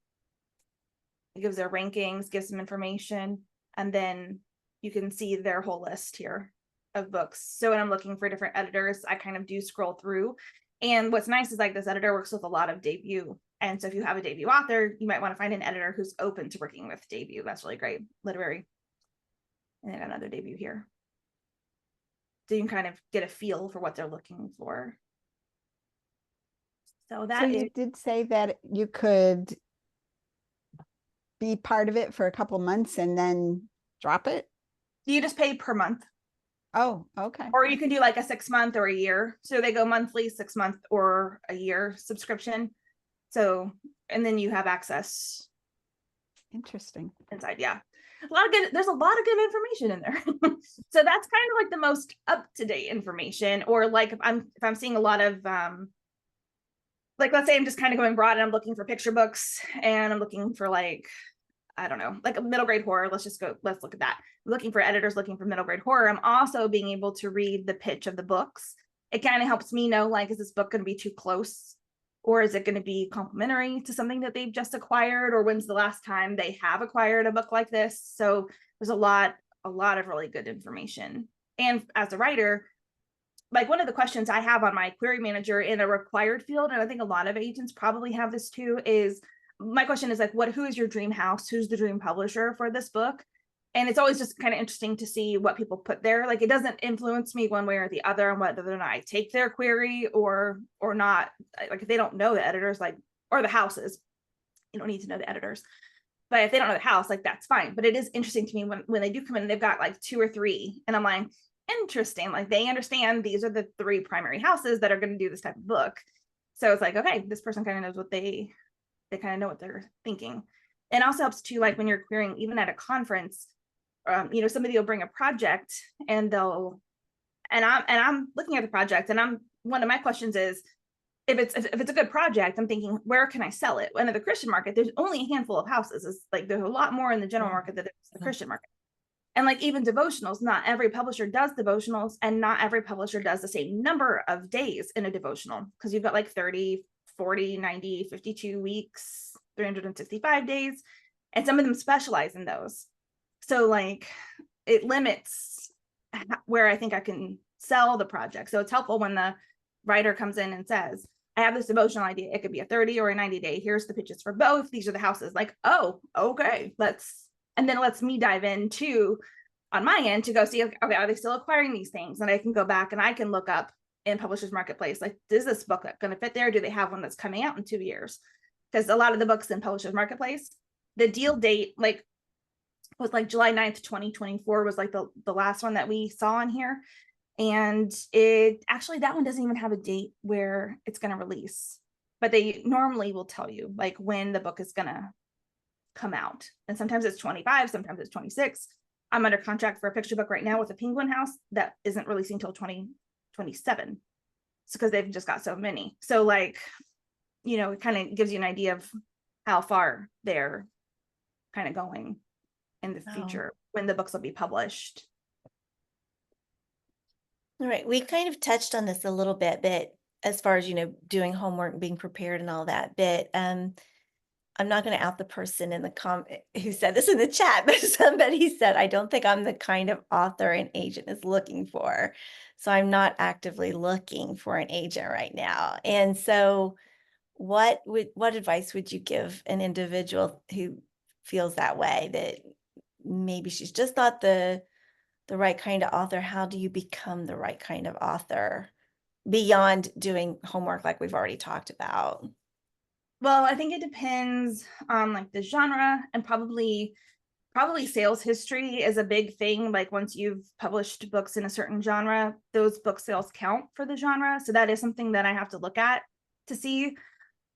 It gives their rankings, gives some information, and then you can see their whole list here of books. So when I'm looking for different editors, I kind of do scroll through. And what's nice is like this editor works with a lot of debut. And so if you have a debut author, you might want to find an editor who's open to working with debut. That's really great. Literary. And I got another debut here. So you can kind of get a feel for what they're looking for. So you did say that you could be part of it for a couple months and then drop it? You just pay per month. Oh, okay. Or you can do like a 6 month or a year. So they go monthly, 6 month or a year subscription. So, and then you have access. Interesting. Inside, yeah. There's a lot of good information in there. So that's kind of like the most up-to-date information. Or like if I'm seeing a lot of like let's say I'm just kind of going broad and I'm looking for picture books and I'm looking for like I don't know, like a middle grade horror. Let's look at that. Looking for editors, looking for middle grade horror. I'm also being able to read the pitch of the books. It kind of helps me know, like, is this book going to be too close? Or is it going to be complementary to something that they've just acquired? Or when's the last time they have acquired a book like this? So there's a lot of really good information. And as a writer, like one of the questions I have on my query manager in a required field, and I think a lot of agents probably have this too, is my question is like, who is your dream house? Who's the dream publisher for this book? And it's always just kind of interesting to see what people put there. Like, it doesn't influence me one way or the other on whether or not I take their query or not. Like, if they don't know the editors, like, or the houses, you don't need to know the editors. But if they don't know the house, like, that's fine. But it is interesting to me when they do come in and they've got like 2 or 3, and I'm like, interesting. Like, they understand these are the 3 primary houses that are going to do this type of book. So it's like, okay, this person kind of knows what they kind of know what they're thinking. And also helps too, like when you're querying, even at a conference, you know, somebody will bring a project and I'm looking at the project, and one of my questions is, if it's a good project, I'm thinking, where can I sell it? And in the Christian market, there's only a handful of houses. It's like there's a lot more in the general market than there's the Christian market. And like even devotionals, not every publisher does devotionals, and not every publisher does the same number of days in a devotional, because you've got like 30, 40, 90, 52 weeks, 365 days, and some of them specialize in those. So like it limits where I think I can sell the project. So it's helpful when the writer comes in and says, I have this devotional idea. It could be a 30 or a 90 day. Here's the pitches for both. These are the houses. Like, oh, okay, and then it lets me dive in too on my end to go see, okay, are they still acquiring these things? And I can go back and I can look up in Publishers Marketplace, like, is this book going to fit there? Do they have one that's coming out in 2 years? Because a lot of the books in Publishers Marketplace, the deal date like was like July 9th, 2024 was like the last one that we saw on here. And it actually, that one doesn't even have a date where it's going to release, but they normally will tell you like when the book is going to come out. And sometimes it's 25, sometimes it's 26. I'm under contract for a picture book right now with a Penguin House that isn't releasing until 2027. It's because they've just got so many. So like, you know, it kind of gives you an idea of how far they're kind of going in the future when the books will be published. All right, we kind of touched on this a little bit, but as far as, you know, doing homework and being prepared and all that, but I'm not going to out the person in the who said this in the chat, but somebody said, I don't think I'm the kind of author an agent is looking for. So I'm not actively looking for an agent right now. And so what advice would you give an individual who feels that way, that maybe she's just not the right kind of author? How do you become the right kind of author beyond doing homework like we've already talked about? Well, I think it depends on like the genre, and probably sales history is a big thing. Like once you've published books in a certain genre, those book sales count for the genre. So that is something that I have to look at to see.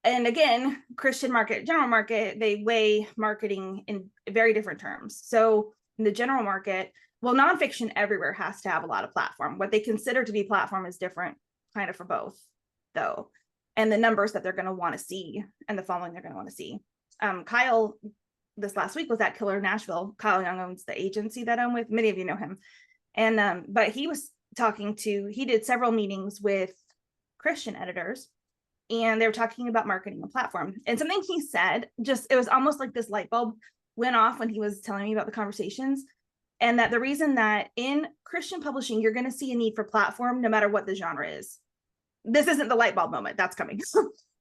And again, Christian market, general market, they weigh marketing in very different terms. So in the general market, well, nonfiction everywhere has to have a lot of platform. What they consider to be platform is different kind of for both, though. And the numbers that they're going to want to see and the following they're going to want to see. Kyle, this last week was at Killer Nashville. Kyle Young owns the agency that I'm with. Many of you know him. And but he was he did several meetings with Christian editors, and they were talking about marketing a platform. And something he said, it was almost like this light bulb went off when he was telling me about the conversations. And that the reason that in Christian publishing, you're going to see a need for platform no matter what the genre is. This isn't the light bulb moment, that's coming.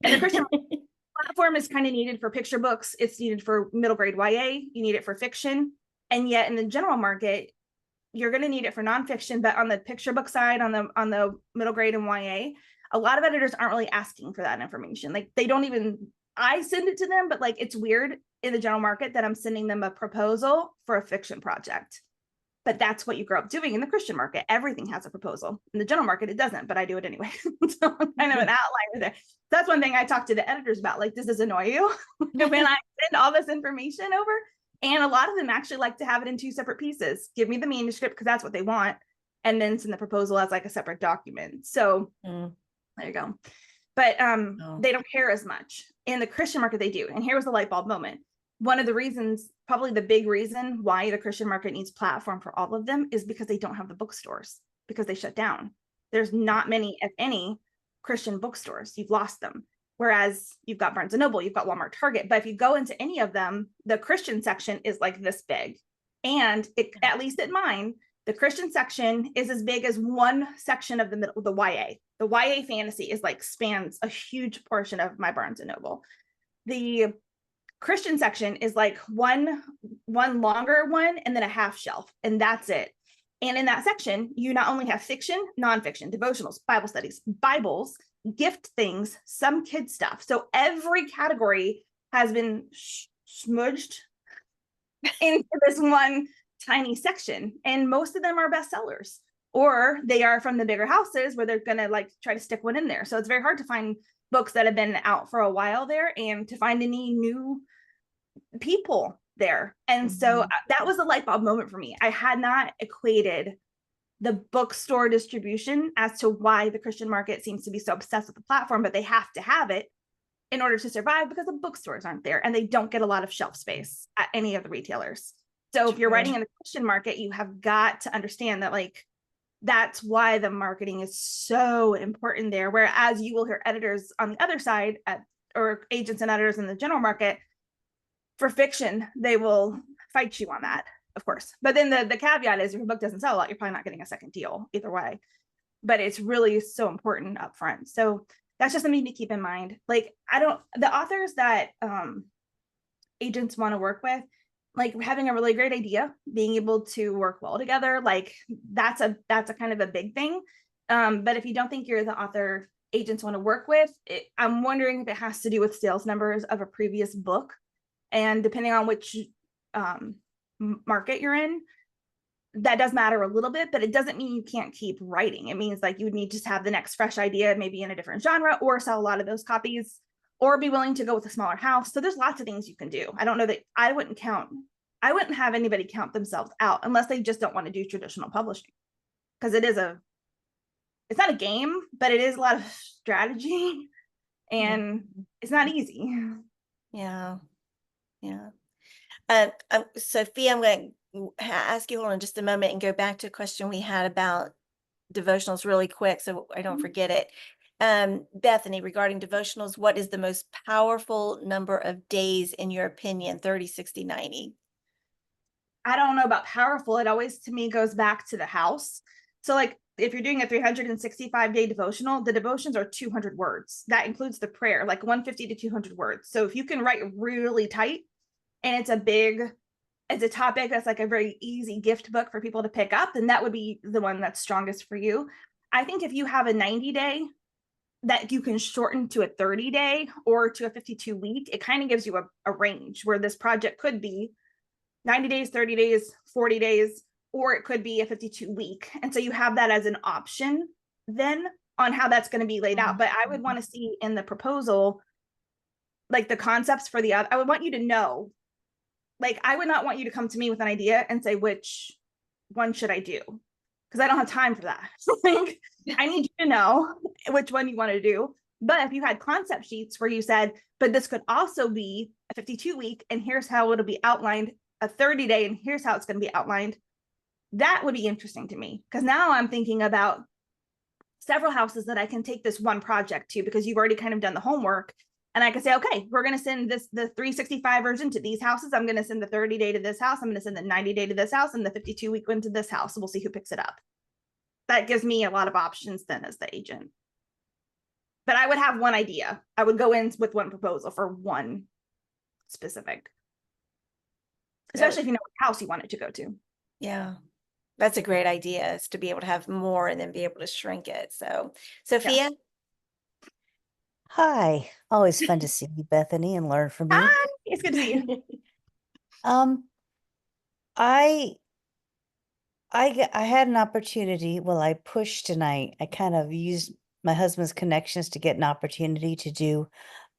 And the Christian platform is kind of needed for picture books. It's needed for middle grade YA. You need it for fiction. And yet in the general market, you're going to need it for nonfiction, but on the picture book side, on the middle grade and YA, a lot of editors aren't really asking for that information. Like they don't even, I send it to them, but like it's weird in the general market that I'm sending them a proposal for a fiction project. But that's what you grow up doing in the Christian market. Everything has a proposal. In the general market, it doesn't, but I do it anyway. So I'm kind of an outlier there. That's one thing I talk to the editors about. Like, does this annoy you when I send all this information over? And a lot of them actually like to have it in 2 separate pieces. Give me the manuscript because that's what they want, and then send the proposal as like a separate document. So there you go. But they don't care as much. In the Christian market, they do. And here was the light bulb moment. one of the reasons, probably the big reason why the Christian market needs platform for all of them is because they don't have the bookstores, because they shut down. There's not many, if any, Christian bookstores. You've lost them. Whereas you've got Barnes & Noble, you've got Walmart, Target, but if you go into any of them, the Christian section is like this big. And it, at least at mine, the Christian section is as big as one section of the middle, the YA. The YA fantasy is like spans a huge portion of my Barnes & Noble. The Christian section is like one longer one and then a half shelf, and that's it. And in that section, you not only have fiction, nonfiction, devotionals, Bible studies, Bibles, gift things, some kid stuff. So every category has been smudged into this one tiny section. And most of them are bestsellers, or they are from the bigger houses where they're going to like try to stick one in there. So it's very hard to find books that have been out for a while there and to find any new people there. And so that was a light bulb moment for me. I had not equated the bookstore distribution as to why the Christian market seems to be so obsessed with the platform, but they have to have it in order to survive because the bookstores aren't there and they don't get a lot of shelf space at any of the retailers. So if you're writing in the Christian market, you have got to understand that like that's why the marketing is so important there. Whereas you will hear editors on the other side or agents and editors in the general market for fiction, they will fight you on that, of course. But then the caveat is if your book doesn't sell a lot, you're probably not getting a second deal either way. But it's really so important up front. So that's just something to keep in mind. Like the authors that agents want to work with, like having a really great idea, being able to work well together, like that's a kind of a big thing. But if you don't think you're the author agents want to work with, I'm wondering if it has to do with sales numbers of a previous book. And depending on which market you're in, that does matter a little bit, but it doesn't mean you can't keep writing. It means like you would need to have the next fresh idea, maybe in a different genre, or sell a lot of those copies, or be willing to go with a smaller house. So there's lots of things you can do. I don't know that I wouldn't have anybody count themselves out unless they just don't want to do traditional publishing. Because it's not a game, but it is a lot of strategy and it's not easy. Yeah. Yeah. Sophia, I'm going to ask you hold on just a moment and go back to a question we had about devotionals really quick so I don't forget it. Bethany, regarding devotionals, what is the most powerful number of days in your opinion? 30, 60, 90? I don't know about powerful. It always to me goes back to the house. So like if you're doing a 365-day devotional, the devotions are 200 words. That includes the prayer, like 150 to 200 words. So if you can write really tight and it's a topic that's like a very easy gift book for people to pick up, then that would be the one that's strongest for you. I think if you have a 90-day that you can shorten to a 30-day or to a 52-week, it kind of gives you a range where this project could be 90 days, 30 days, 40 days, or it could be a 52-week. And so you have that as an option then on how that's going to be laid out. But I would want to see in the proposal, like the concepts for I would want you to know, like, I would not want you to come to me with an idea and say, which one should I do? Because I don't have time for that. Like, I need you to know which one you want to do. But if you had concept sheets where you said, but this could also be a 52-week, and here's how it'll be outlined, a 30-day, and here's how it's going to be outlined, that would be interesting to me. Because now I'm thinking about several houses that I can take this one project to, because you've already kind of done the homework. And I can say, okay, we're going to send the 365 version to these houses. I'm going to send the 30-day to this house. I'm going to send the 90-day to this house and the 52-week one to this house. We'll see who picks it up. That gives me a lot of options then as the agent. But I would have one idea. I would go in with one proposal for one specific, especially if you know what house you want it to go to. Yeah, that's a great idea, is to be able to have more and then be able to shrink it. So, Sophia? Yeah. Hi, always fun to see you, Bethany, and learn from you. Hi, it's good to see you. I had an opportunity. Well, I pushed tonight. I kind of used my husband's connections to get an opportunity to do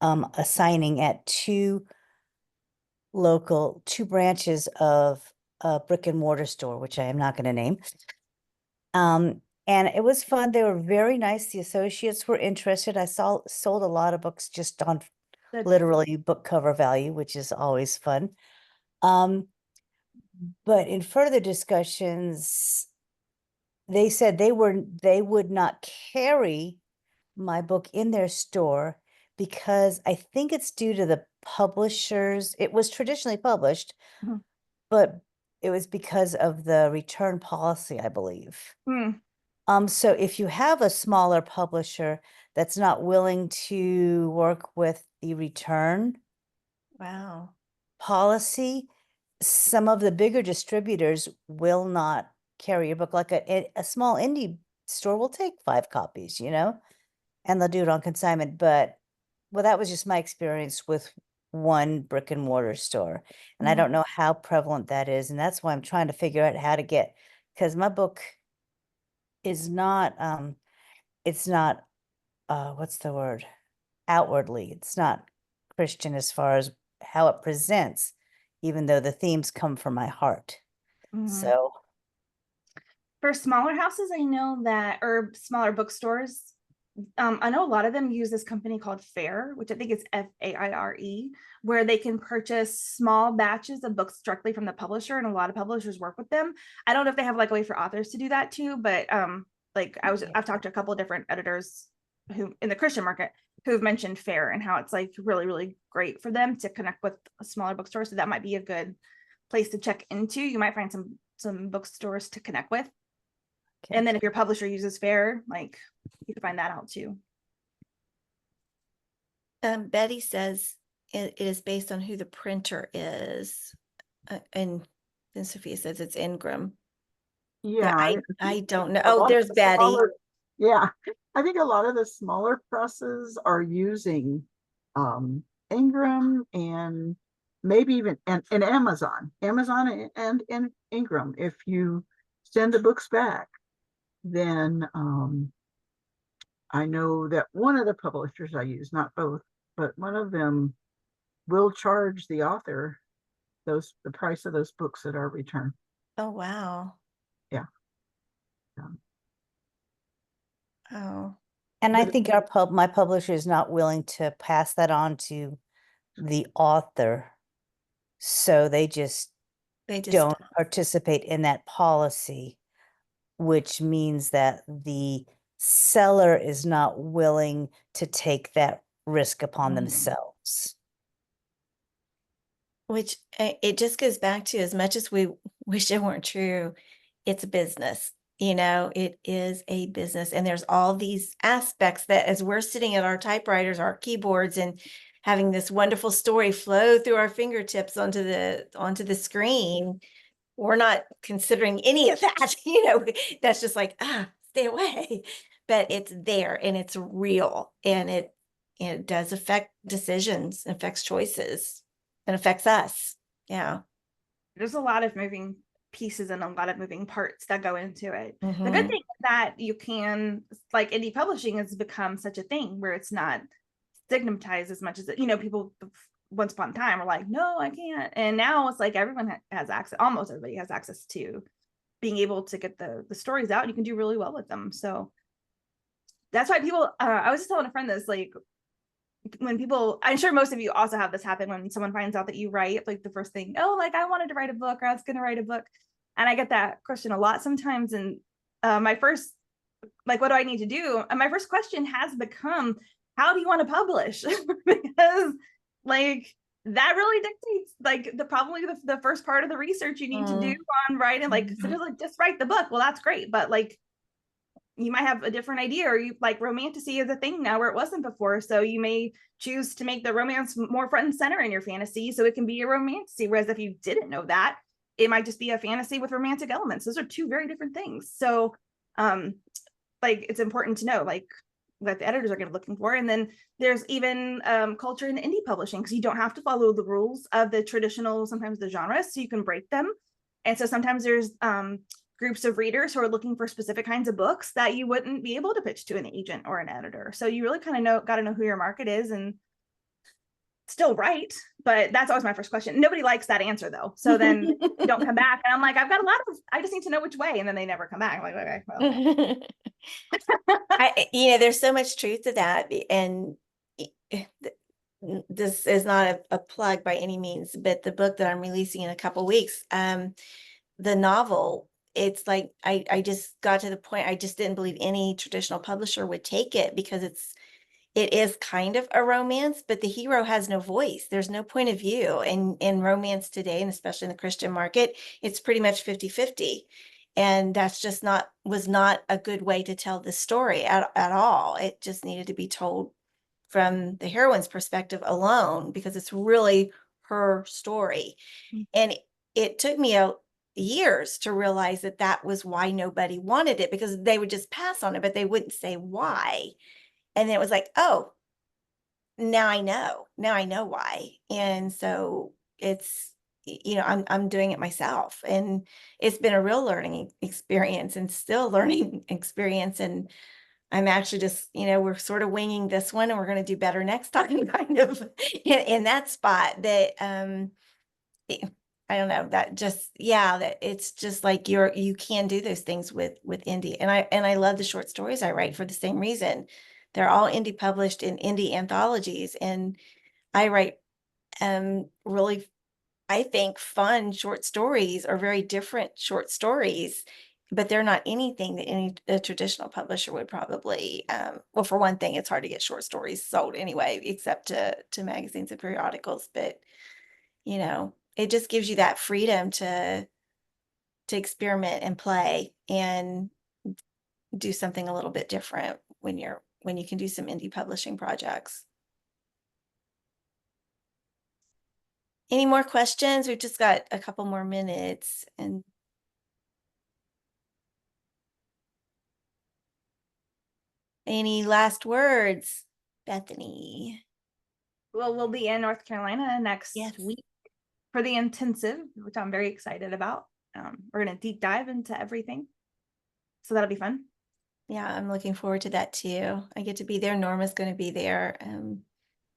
a signing at two branches of a brick and mortar store, which I am not going to name. And it was fun. They were very nice. The associates were interested. I sold a lot of books just on literally book cover value, which is always fun. But in further discussions, they said they would not carry my book in their store because I think it's due to the publishers. It was traditionally published, Mhm. but it was because of the return policy, I believe. Mm. So if you have a smaller publisher that's not willing to work with the return Wow. policy, some of the bigger distributors will not carry your book. Like a small indie store will take 5 copies, and they'll do it on consignment. But well, that was just my experience with one brick and mortar store. And I don't know how prevalent that is. And that's why I'm trying to figure out how to get, because my book is not, it's not, what's the word? Outwardly, it's not Christian as far as how it presents, even though the themes come from my heart. Mhm. So For smaller houses, I know that, or smaller bookstores, I know a lot of them use this company called Fair, which I think is FAIRE, where they can purchase small batches of books directly from the publisher, and a lot of publishers work with them. I don't know if they have like a way for authors to do that too, but I've talked to a couple of different editors who in the Christian market who've mentioned Fair and how it's like really, really great for them to connect with a smaller bookstore. So that might be a good place to check into. You might find some bookstores to connect with. okay. And then if your publisher uses Fair, like you can find that out too. Betty says it is based on who the printer is. And then Sophia says it's Ingram. Yeah, I don't know. a lot Oh, of there's the Betty. yeah, I think a lot of the smaller presses are using Ingram and maybe even and Amazon and Ingram. If you send the books back, then I know that one of the publishers I use, not both, but one of them will charge the author the price of those books that are returned. Oh, wow. Yeah. Oh, And I But- think my publisher is not willing to pass that on to the author. So they just they just don't participate in that policy, which means that the seller is not willing to take that risk upon Mhm. themselves. which it just goes back to, as much as we wish it weren't true, it's a business. It is a business, and there's all these aspects that as we're sitting at our typewriters, our keyboards, and having this wonderful story flow through our fingertips onto the screen, we're not considering any of that. That's just like, stay away. But it's there and it's real, and it does affect decisions, affects choices, and affects us. Yeah. There's a lot of moving pieces and a lot of moving parts that go into it. The Mhm. good thing is that you can, like, indie publishing has become such a thing where it's not stigmatized as much as people once upon a time were like, no, I can't. And now it's like everyone has access, almost everybody has access to being able to get the stories out. And you can do really well with them. So that's why people, I was just telling a friend this, like, when people, I'm sure most of you also have this happen when someone finds out that you write, like the first thing, oh, like I wanted to write a book, or I was going to write a book. And I get that question a lot sometimes. And my first, like, what do I need to do? And my first question has become, how do you want to publish? Because like, that really dictates like probably the first part of the research you need to do on writing. Like, so just write the book. Well, that's great. But like, you might have a different idea, or you like romantasy is a thing now where it wasn't before. So you may choose to make the romance more front and center in your fantasy, so it can be a romantasy. Whereas if you didn't know that, it might just be a fantasy with romantic elements. Those are two very different things. So like, it's important to know like what the editors are going to be looking for. And then there's even culture in indie publishing, because you don't have to follow the rules of the traditional, sometimes the genres, so you can break them. And so sometimes there's groups of readers who are looking for specific kinds of books that you wouldn't be able to pitch to an agent or an editor. So you really kind of got to know who your market is and still write. But that's always my first question. Nobody likes that answer though. So then you don't come back. And I'm like, I've got a lot of, I just need to know which way. And then they never come back. I'm like, okay, well. there's so much truth to that. And this is not a plug by any means, but the book that I'm releasing in a couple weeks, the novel, it's like I just got to the point I just didn't believe any traditional publisher would take it because it is kind of a romance, but the hero has no voice. There's no point of view. And in romance today, and especially in the Christian market, it's pretty much 50-50. And that's just was not a good way to tell the story at all. It just needed to be told from the heroine's perspective alone, because it's really her story. And it took me years to realize that that was why nobody wanted it, because they would just pass on it, but they wouldn't say why. And then it was like, oh, now I know why. And so it's, I'm doing it myself, and it's been a real learning experience and still learning experience. And I'm actually just, we're sort of winging this one, and we're going to do better next time, kind of in that spot that, I don't know, that just, that it's just like you can do those things with indie. And I love the short stories I write for the same reason. They're all indie published in indie anthologies, and I write really, I think, fun short stories, or very different short stories, but they're not anything that a traditional publisher would probably, well, for one thing, it's hard to get short stories sold anyway, except to magazines and periodicals. But it just gives you that freedom to experiment and play and do something a little bit different when you can do some indie publishing projects. Any more questions? We've just got a couple more minutes. And any last words, Bethany? Well, we'll be in North Carolina next Yes. week for the intensive, which I'm very excited about. We're going to deep dive into everything. So that'll be fun. Yeah, I'm looking forward to that too. I get to be there. Norma's going to be there.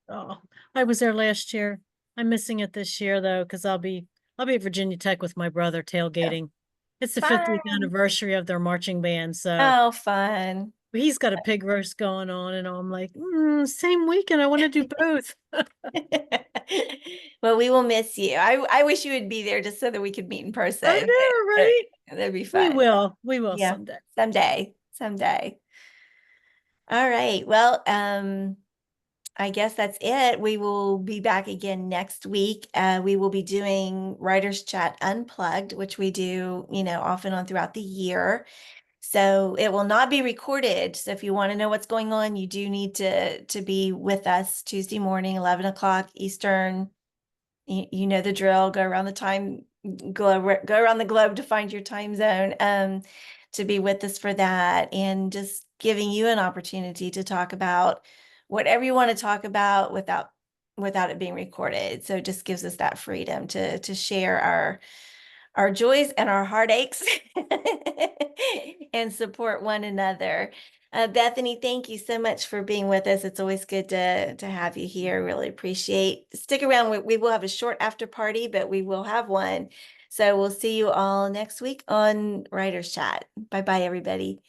Oh, I was there last year. I'm missing it this year though, because I'll be at Virginia Tech with my brother tailgating. It's the 50th Fun. anniversary of their marching band, so Oh, fun. he's got a pig roast going on, and I'm like, same weekend. I want to do both. Well, we will miss you. I wish you would be there just so that we could meet in person. I know, right? That'd be fun. We will Yeah. someday. Someday. All right. Well, I guess that's it. We will be back again next week. We will be doing Writers Chat Unplugged, which we do, often on throughout the year. So it will not be recorded. So if you want to know what's going on, you do need to be with us Tuesday morning, 11 o'clock Eastern. You know the drill. Go around the globe to find your time zone, to be with us for that, and just giving you an opportunity to talk about whatever you want to talk about without it being recorded. So it just gives us that freedom to share our joys and our heartaches and support one another. Bethany, thank you so much for being with us. It's always good to have you here. Really appreciate. Stick around. We will have a short after party, but we will have one. So we'll see you all next week on Writers Chat. Bye-bye, everybody.